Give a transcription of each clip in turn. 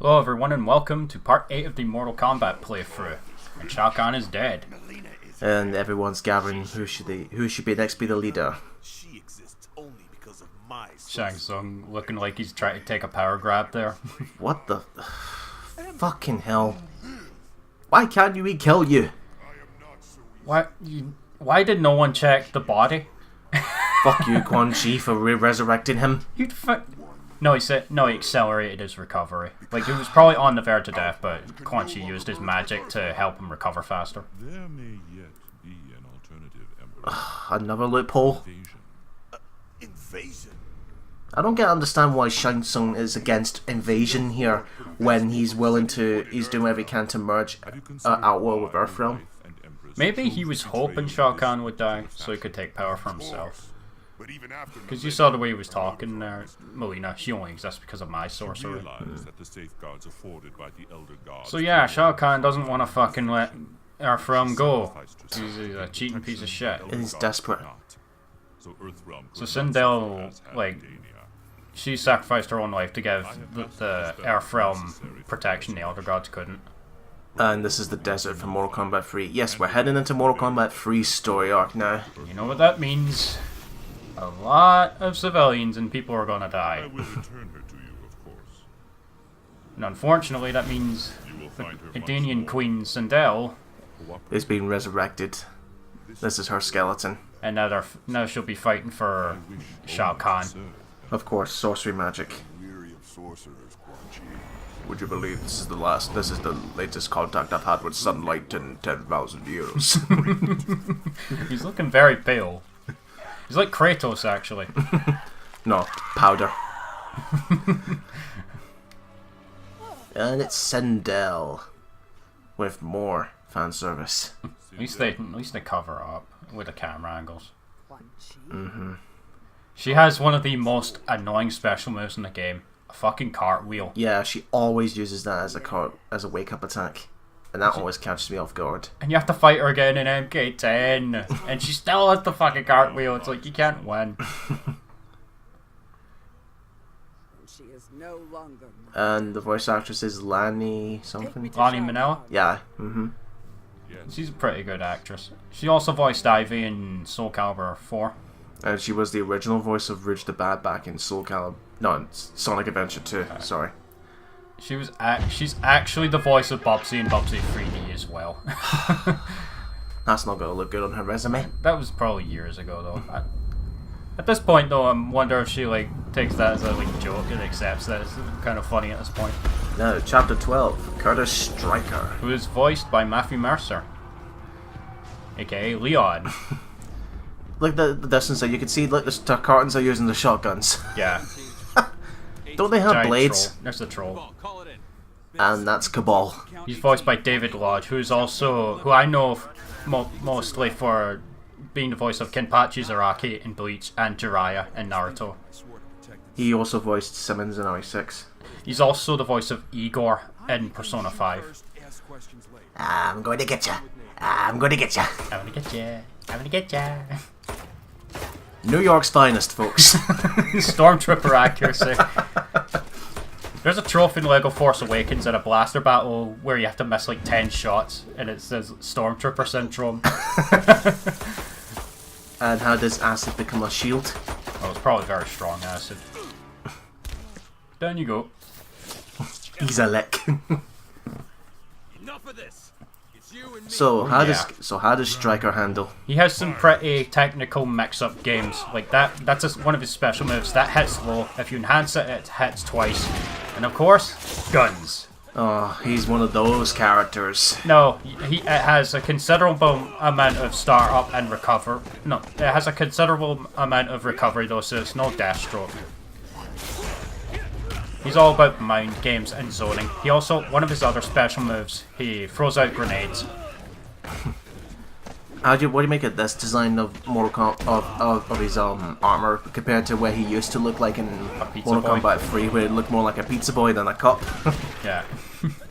Hello everyone and welcome to part 8 of the Mortal Kombat playthrough. And Shao Kahn is dead. And everyone's gathering who should be next be the leader. She exists only because of my Shang Tsung looking like he's trying to take a power grab there. What the fucking hell? Why can't we kill you? Why did no one check the body? Fuck you, Quan Chi, for resurrecting him. No, he accelerated his recovery. Like, he was probably on the verge of death, but Quan Chi used his magic to help him recover faster. There may yet be an alternative emperor. Another loophole. invasion. I don't understand why Shang Tsung is against invasion here when he's doing whatever he can to merge Outworld with Earthrealm. Maybe he was hoping Shao Kahn would die so he could take power for himself. Because you saw the way he was talking there, Mileena, she only exists because of my sorcery. So yeah, Shao Kahn doesn't want to fucking let Earthrealm go. He's a cheating piece of shit. He's desperate. So Sindel, like, she sacrificed her own life to give the Earthrealm protection the Elder Gods couldn't. And this is the desert for Mortal Kombat 3. Yes, we're heading into Mortal Kombat 3's story arc now. You know what that means? A lot of civilians and people are gonna die. I will return her to you, of course. And unfortunately that means the Edenian Queen Sindel Is being resurrected. This is her skeleton. and now she'll be fighting for Shao Kahn. Of course, sorcery magic. Weary of sorcerers, Quan Chi. Would you believe this is the latest contact I've had with sunlight in 10,000 years? He's looking very pale. He's like Kratos, actually. No, powder. And it's Sindel with more fan service. At least they cover up with the camera angles. She has one of the most annoying special moves in the game. A fucking cartwheel. Yeah, she always uses that as a wake-up attack. And that always catches me off guard. And you have to fight her again in MK10. And she still has the fucking cartwheel. It's like, you can't win. She is no longer. And the voice actress is Lani something? Lani Manila? Yeah, She's a pretty good actress. She also voiced Ivy in Soul Calibur 4. And she was the original voice of Ridge the Bad back in Sonic Adventure 2, sorry. She's actually the voice of Bubsy in Bubsy 3D as well. That's not gonna look good on her resume. That was probably years ago though. At this point though, I wonder if she takes that as a joke and accepts that it's kind of funny at this point. Now, Chapter 12, Curtis Stryker. Who is voiced by Matthew Mercer, aka Leon. Look at the distance there, you can see like the cartons are using the shotguns. Yeah. Don't they have Giant blades? Troll. There's the troll. And that's Kabal. He's voiced by David Lodge, who I know mostly for being the voice of Kenpachi Zaraki in Bleach and Jiraiya in Naruto. He also voiced Simmons in RE6. He's also the voice of Igor in Persona 5. I'm going to get ya. I'm going to get ya. I'm gonna get ya. I'm gonna get ya. New York's finest, folks. Stormtrooper accuracy. There's a trophy in LEGO Force Awakens at a blaster battle where you have to miss like 10 shots and it says Stormtrooper Syndrome. And how does acid become a shield? Well, it's probably very strong acid. Down you go. He's a lick. Enough of this. It's you and me. So how does Stryker handle? He has some pretty technical mix-up games. Like that's one of his special moves. That hits low. If you enhance it, it hits twice. And of course, guns. Oh, he's one of those characters. No, it has a considerable amount of start up and recover. No, it has a considerable amount of recovery though, so it's no death stroke. He's all about mind games and zoning. He also, one of his other special moves, he throws out grenades. What do you make of this design of of his armor compared to where he used to look like in Mortal Kombat 3, where it looked more like a pizza boy than a cop? Yeah.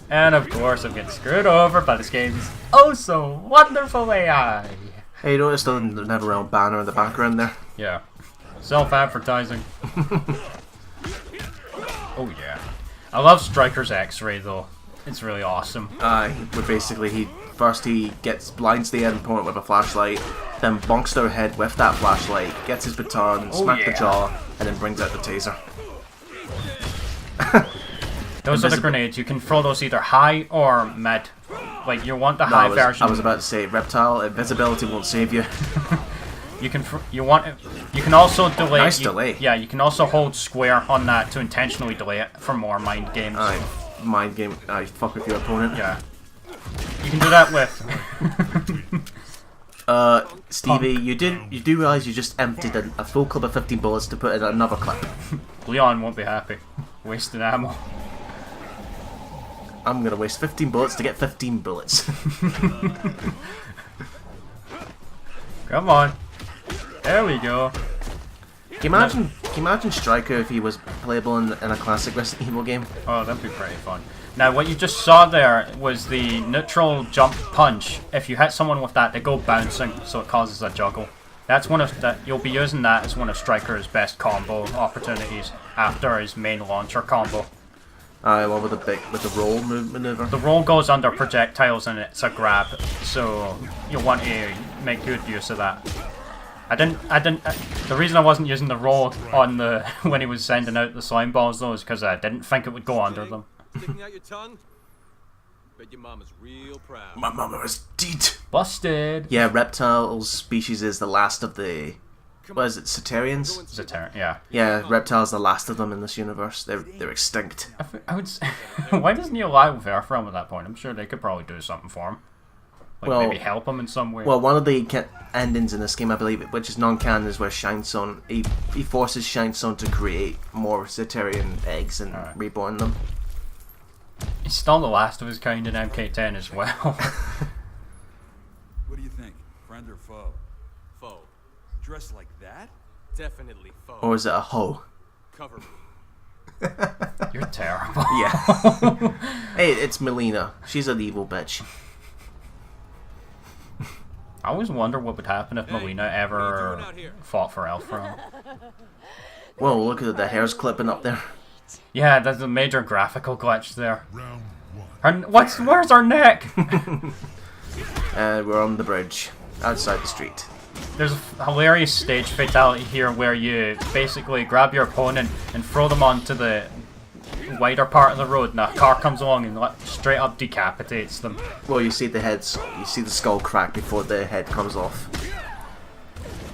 And of course I'm getting screwed over by this game's oh so wonderful AI. Hey, you noticed the NetherRealm banner in the background there? Yeah. Self-advertising. Oh yeah. I love Stryker's X-ray though. It's really awesome. Where basically he blinds the end opponent with a flashlight, then bonks their head with that flashlight, gets his baton, smack the jaw, and then brings out the taser. Those are the grenades. You can throw those either high or mid. Like, you want the high version. I was about to say, Reptile, invisibility won't save you. You can also delay. Nice delay. Yeah, you can also hold square on that to intentionally delay it for more mind games. Mind game. Fuck with your opponent. Yeah. You can do that with. Stevie, you do realize you just emptied a full clip of 15 bullets to put in another clip. Leon won't be happy. Wasted ammo. I'm gonna waste 15 bullets to get 15 bullets. Come on. There we go. Can you imagine Stryker if he was playable in a classic Resident Evil game? Oh, that'd be pretty fun. Now, what you just saw there was the neutral jump punch. If you hit someone with that, they go bouncing, so it causes a juggle. That's you'll be using that as one of Stryker's best combo opportunities after his main launcher combo. What with the roll maneuver? The roll goes under projectiles and it's a grab, so you'll want to make good use of that. The reason I wasn't using the roll on when he was sending out the slime balls though is because I didn't think it would go under them. Sticking out your tongue? Bet your mama's real proud. My mama was dead. Busted. Yeah, Reptile's species is the last of the. What is it, Cetarians? Yeah. Yeah, Reptile's the last of them in this universe. They're extinct. I would say, why doesn't he allow Verfram at that point? I'm sure they could probably do something for him. Like maybe help him in some way. Well, one of the endings in this game, I believe, which is non-canon, is where Shineson he forces Shineson to create more Cetarian eggs and reborn them. He's still the last of his kind in MK10 as well. What do you think? Friend or foe? Foe. Dressed like that? Definitely foe. Or is it a hoe? Cover me. You're terrible. Yeah. Hey, it's Mileena. She's an evil bitch. I always wonder what would happen if Mileena ever fought for Elfram. Whoa, look at the hair's clipping up there. Yeah, there's a major graphical glitch there. Where's our neck? And we're on the bridge, outside the street. There's a hilarious stage fatality here where you basically grab your opponent and throw them onto the wider part of the road, and a car comes along and straight up decapitates them. Well, you see the skull crack before the head comes off.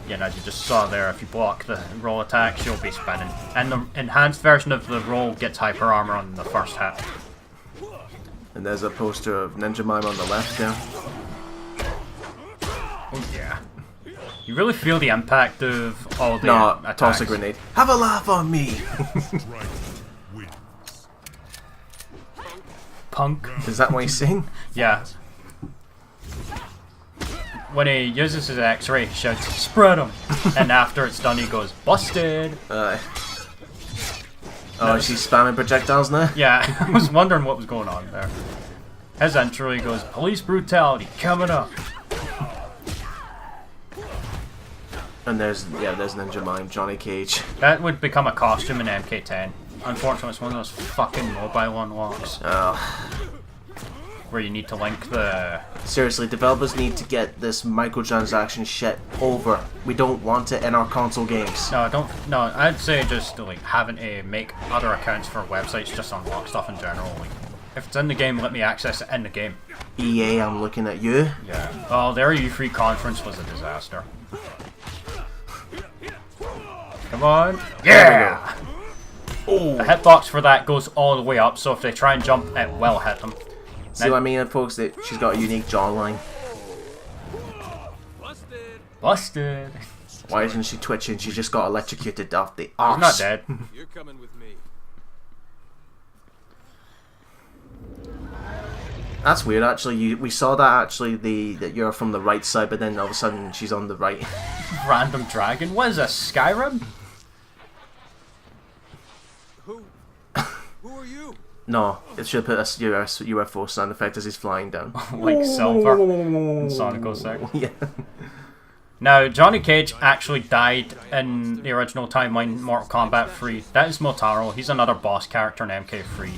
Yeah, as you just saw there, if you block the roll attacks, you'll be spinning. And the enhanced version of the roll gets hyper armor on the first hit. And there's a poster of Ninja Mime on the left there. Oh yeah. You really feel the impact of all the attacks. Toss a grenade. Have a laugh on me! Punk. Is that what he's saying? Yeah. When he uses his X-ray, he shouts, "Spread him!" And after it's done, he goes, "Busted!" Oh, she's spamming projectiles now? Yeah, I was wondering what was going on there. His intro, he goes, "Police brutality coming up." And there's Ninja Mime, Johnny Cage. That would become a costume in MK10. Unfortunately, it's one of those fucking mobile unlocks. Where you need to link the... Seriously, developers need to get this microtransaction shit over. We don't want it in our console games. No, I'd say just like having to make other accounts for websites just unlock stuff in general. Like, if it's in the game, let me access it in the game. EA, I'm looking at you. Yeah. Oh, their E3 conference was a disaster. Come on. Yeah! Oh. The hitbox for that goes all the way up, so if they try and jump, it will hit them. See what I mean, folks? That she's got a unique jawline. Busted. Why isn't she twitching? She just got electrocuted off the arse. She's not dead. You're coming with me. That's weird, actually. We saw that actually that you're from the right side, but then all of a sudden she's on the right. Random dragon. What is this, Skyrim? Who are you? No, it should put a UFO sound effect as he's flying down. Like Silver in Sonic 06. Yeah. Now, Johnny Cage actually died in the original timeline, Mortal Kombat 3. That is Motaro. He's another boss character in MK3.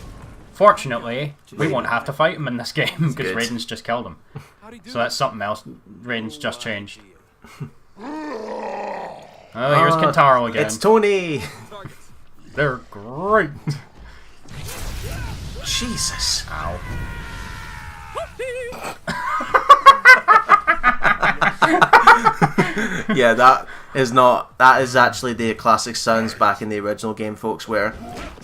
Fortunately, we won't have to fight him in this game because Raiden's just killed him. So that's something else. Raiden's just changed. Oh, here's Kintaro again. It's Tony! They're great. Jesus. Ow. Yeah, that is actually the classic sounds back in the original game, folks, where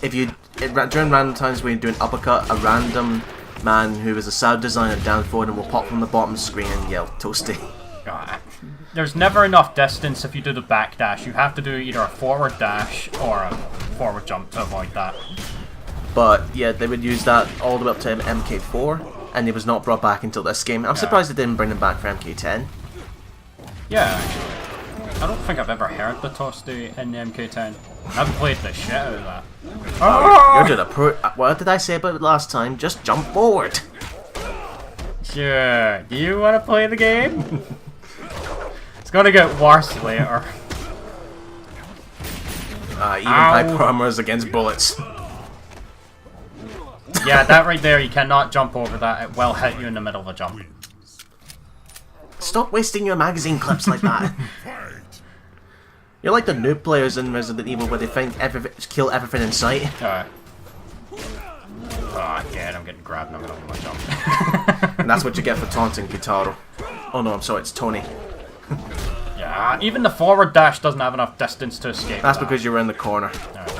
if you during random times when you're doing uppercut, a random man who is a sound designer down forward and will pop from the bottom screen and yell toasty. There's never enough distance if you do the back dash. You have to do either a forward dash or a forward jump to avoid that. But yeah, they would use that all the way up to MK4, and it was not brought back until this game. I'm surprised they didn't bring them back for MK10. Yeah, I don't think I've ever heard the toasty in the MK10. I've played the shit out of that. You're doing a what did I say about it last time? Just jump forward. Sure. Do you want to play the game? It's gonna get worse later. Even hyper armors against bullets. Yeah, that right there, you cannot jump over that. It will hit you in the middle of a jump. Stop wasting your magazine clips like that. You're like the noob players in Resident Evil where they kill everything in sight. Alright. Oh, again, I'm getting grabbed in the middle of my jump. And that's what you get for taunting Kintaro. Oh no, I'm sorry, it's Tony. Yeah, even the forward dash doesn't have enough distance to escape. That's because you were in the corner. Right.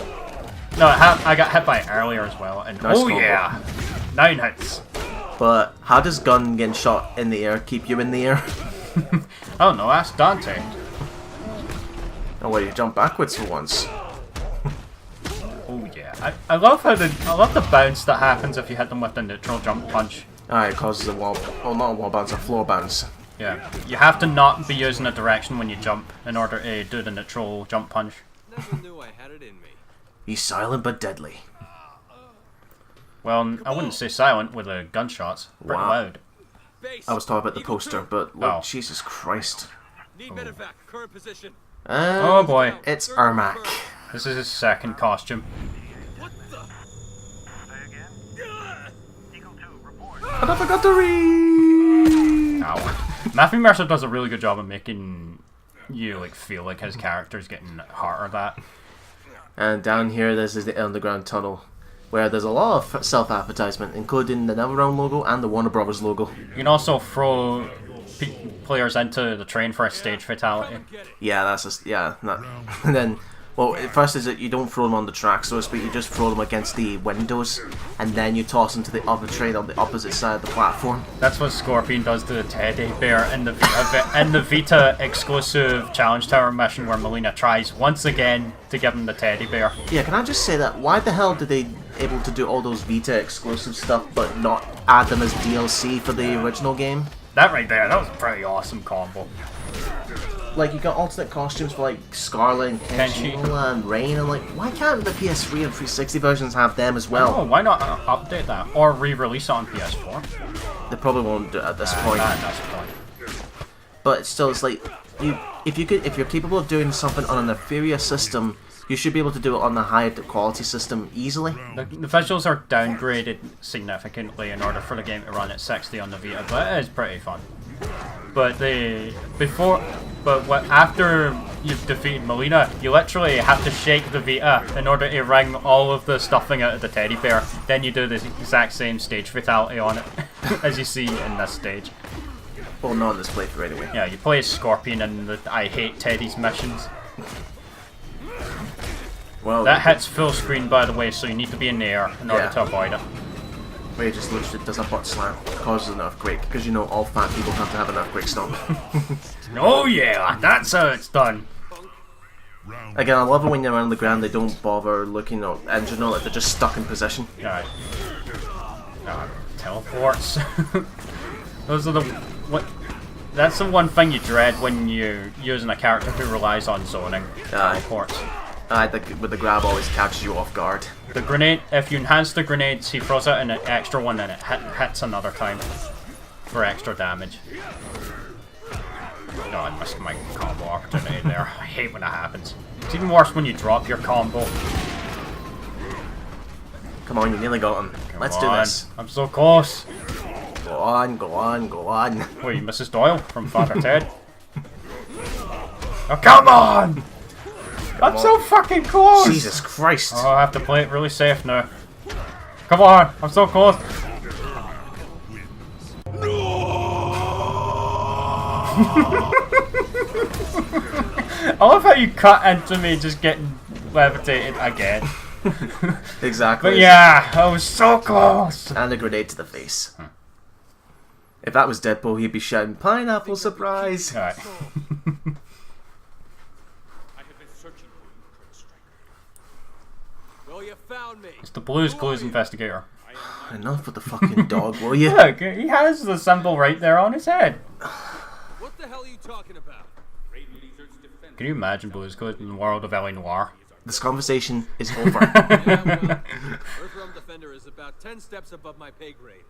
No, I got hit by it earlier as well. And Nice oh combo. yeah, 9 hits. But how does gun getting shot in the air keep you in the air? Oh no, that's Dante. Oh well, you jump backwards for once. Oh yeah, I love how I love the bounce that happens if you hit them with the neutral jump punch. Alright, it causes a wall. Well, not a wall bounce, a floor bounce. Yeah, you have to not be using a direction when you jump in order to do the neutral jump punch. Never knew I had it in me. He's silent but deadly. Well, I wouldn't say silent with the gunshots. Pretty Wow. loud. Base. I was talking about the Eagle poster, 2. but look, Oh. Jesus Christ. Need medevac. Current position. Oh boy, It's Ermac. this is his second costume. What the? And I forgot to read. Ow. Matthew Mercer does a really good job of making you like feel like his character's getting harder. That. And down here, this is the underground tunnel, where there's a lot of self-advertisement, including the NetherRealm logo and the Warner Brothers logo. You can also throw players into the train for a stage fatality. Yeah, that's just and then, well, first is that you don't throw them on the track, so to speak. You just throw them against the windows, and then you toss them to the other train on the opposite side of the platform. That's what Scorpion does to the teddy bear in the Vita exclusive Challenge Tower mission, where Mileena tries once again to give him the teddy bear. Yeah, can I just say that? Why the hell did they able to do all those Vita exclusive stuff, but not add them as DLC for the original game? That right there, that was a pretty awesome combo. Like, you got alternate costumes for, like, Scarlet and Kenshi. Kenshi and Rain, and, like, why can't the PS3 and 360 versions have them as well? Oh, why not update that? Or re-release it on PS4? They probably won't do it at this point. That's the point. But still, it's like, if you're capable of doing something on an inferior system, you should be able to do it on the higher quality system easily. The visuals are downgraded significantly in order for the game to run at 60 on the Vita, but it is pretty fun. But after you've defeated Mileena, you literally have to shake the Vita in order to wring all of the stuffing out of the teddy bear. Then you do the exact same stage fatality on it, as you see in this stage. Well, not in this playthrough anyway. Yeah, you play as Scorpion in the I Hate Teddy's missions. Well, That hits full screen, by the way, so you need to be in the air in order Yeah. to avoid it. where he just literally does a butt slam, causes an earthquake, because you know all fat people have to have an earthquake stomp. Oh yeah, that's how it's done. Again, I love it when you're around the ground, they don't bother looking at engine, like they're just stuck in position. Alright. Teleports. Those are that's the one thing you dread when you're using a character who relies on zoning. Teleports. With the grab always catches you off guard. The grenade, if you enhance the grenades, he throws out an extra one and it hits another time for extra damage. No, I missed my combo opportunity there. I hate when that happens. It's even worse when you drop your combo. Come on, you nearly got him. Let's do Come on. this. I'm so close. Go on, go on, go on. Wait, Mrs. Doyle from Father Ted? Oh, come on! I'm so fucking close! Jesus Christ. Oh, I have to play it really safe now. Come on, I'm so close. I love how you cut into me just getting levitated again. Exactly. But yeah, I was so close. And a grenade to the face. If that was Deadpool, he'd be shouting, "Pineapple surprise!" Alright. I have been searching for you, Colonel Stryker. Well, you found me. It's the Blues Clues investigator. Enough with the fucking dog, will you? Look, he has the symbol right there on his head. What the hell are you talking about? Can you imagine Blues Clues in the world of L.A. Noire? This conversation is over. Yeah, well, Earthrealm Defender is about 10 steps above my pay grade.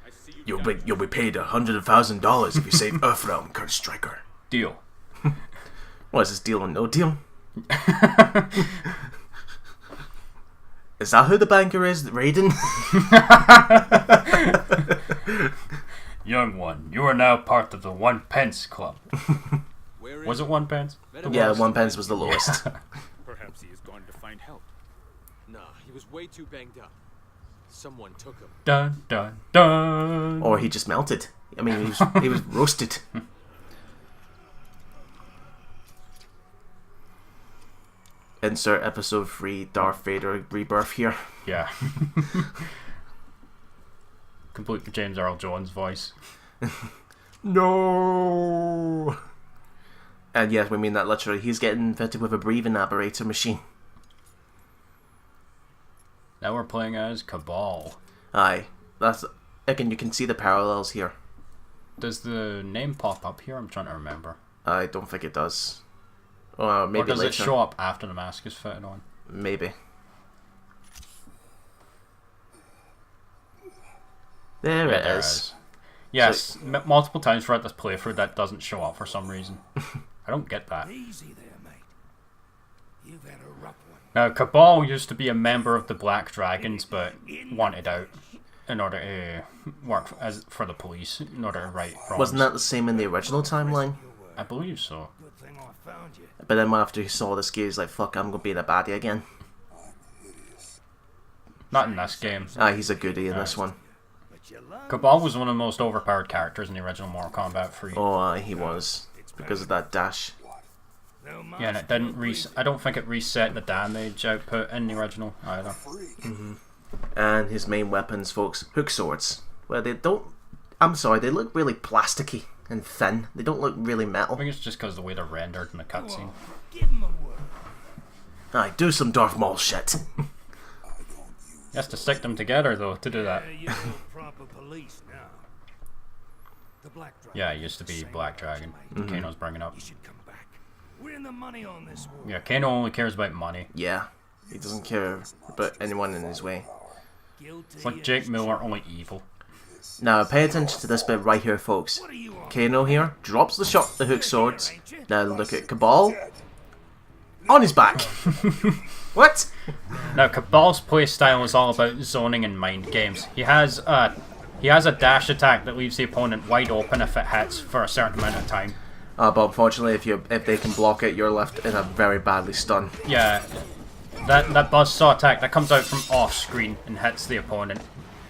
I see you. You'll be paid $100,000 if you save Earthrealm, Colonel Stryker. Deal. What is this, deal or no deal? Is that who the banker is, Raiden? Young one, you are now part of the 1 pence club. Where Was is it 1 pence? Yeah, 1 pence was the lowest. Perhaps he is going to find help. Nah, he was way too banged up. Someone took him. Dun dun dun. Or he just melted. I mean, he was roasted. Insert episode 3 Darth Vader rebirth here. Yeah. Complete with James Earl Jones' voice. No. And yes, we mean that literally. He's getting fitted with a breathing apparator machine. Now we're playing as Kabal. Aye, that's again. You can see the parallels here. Does the name pop up here? I'm trying to remember. I don't think it does. Or maybe Or does later. it show up after the mask is fitted on? Maybe. There it There is. Yes, multiple times throughout this playthrough that doesn't show up for some reason. I don't get that. Easy there, mate. You've had a rough one. Now, Kabal used to be a member of the Black Dragons, but wanted out in order to work as for the police, in order to right wrongs. Wasn't that the same in the original timeline? I believe so. Good thing I found you. But then after he saw this game, he's like, "Fuck, I'm gonna be the baddie again." Not in this game. Ah, he's a goodie in this one. But you learn Kabal was one of the most overpowered characters in the original Mortal Kombat 3. Oh, he was. Because of that dash. no Yeah, and it didn't I don't think it reset the damage output in the original either. And his main weapons, folks, hook swords. Where they don't... I'm sorry, they look really plasticky and thin. They don't look really I metal. think it's just because of the way they're rendered in the cutscene. Give him a word. Aye, do some Darth Maul shit. He has to stick them together, though, to do that. You're proper police now. The Black Dragon. Yeah, it used to be Black Dragon. Kano's bringing up. You should come back. We're in the money on this war. Yeah, Kano only cares about money. Yeah, he doesn't care about anyone in his way. Guilty It's like as Jake Miller, only evil. Now, pay attention to this bit right here, folks. What are you on? Kano here drops the hook swords. Now look at Kabal. On his back. What? Now, Kabal's playstyle is all about zoning and mind games. He has a dash attack that leaves the opponent wide open if it hits for a certain amount of time. But unfortunately, if they can block it, you're left in a very badly stun. Yeah, that buzzsaw attack that comes out from off screen and hits the opponent.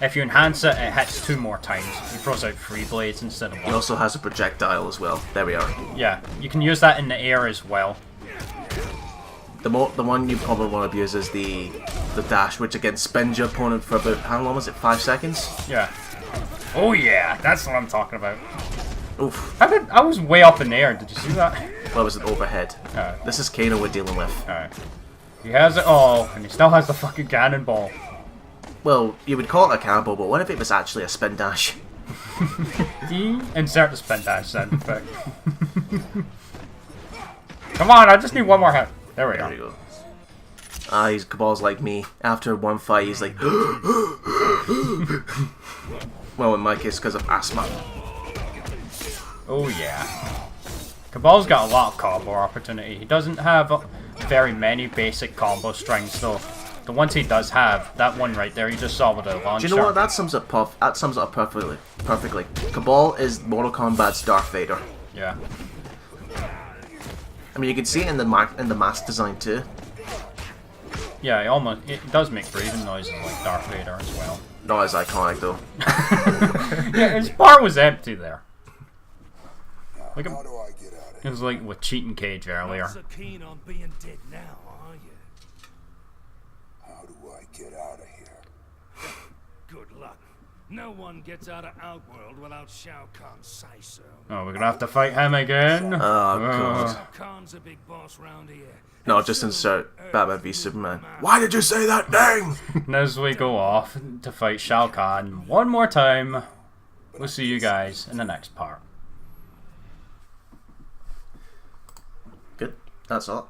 If you enhance it, it hits 2 more times. He throws out 3 blades instead of He 1. also has a projectile as well. There we are. Yeah, you can use that in the air as well. The one you probably want to abuse is the dash, which again spins your opponent for about, how long was it? 5 seconds? Yeah. Oh yeah, that's what I'm talking about. Oof. I was way up in the air. Did you see that? What was it? Overhead. Alright. This is Kano we're dealing with. Alright. He has it all, and he still has the fucking cannonball. Well, you would call it a cannonball, but what if it was actually a spin dash? Insert the spin dash sound effect. Come on, I just need 1 more hit. There we There we go. go. He's Cabal's like me. After one fight, he's like... Well, in my case, because of asthma. Oh yeah. Kabal's got a lot of combo opportunity. He doesn't have very many basic combo strings though. The ones he does have, that one right there, you just saw with a launcher. Do you know what? That sums it up perfectly. Perfectly. Kabal is Mortal Kombat's Darth Vader. Yeah. I mean, you can see it in the mask design too. Yeah, it does make breathing noises like Darth Vader as well. Not as iconic though. Yeah, his bar was empty there. Like How do I get out of it was like with Cheating Cage earlier. Not so keen on being dead now, are you? How do I get out of here? Good luck. No one gets out of Outworld without Shao Kahn's say so. Oh, we're gonna have to fight him again. Oh god. Shao Kahn's a big boss round here. No, just insert Batman v Superman. Why did you say that name? And as we go off to fight Shao Kahn one more time, we'll see you guys in the next part. Good. That's all.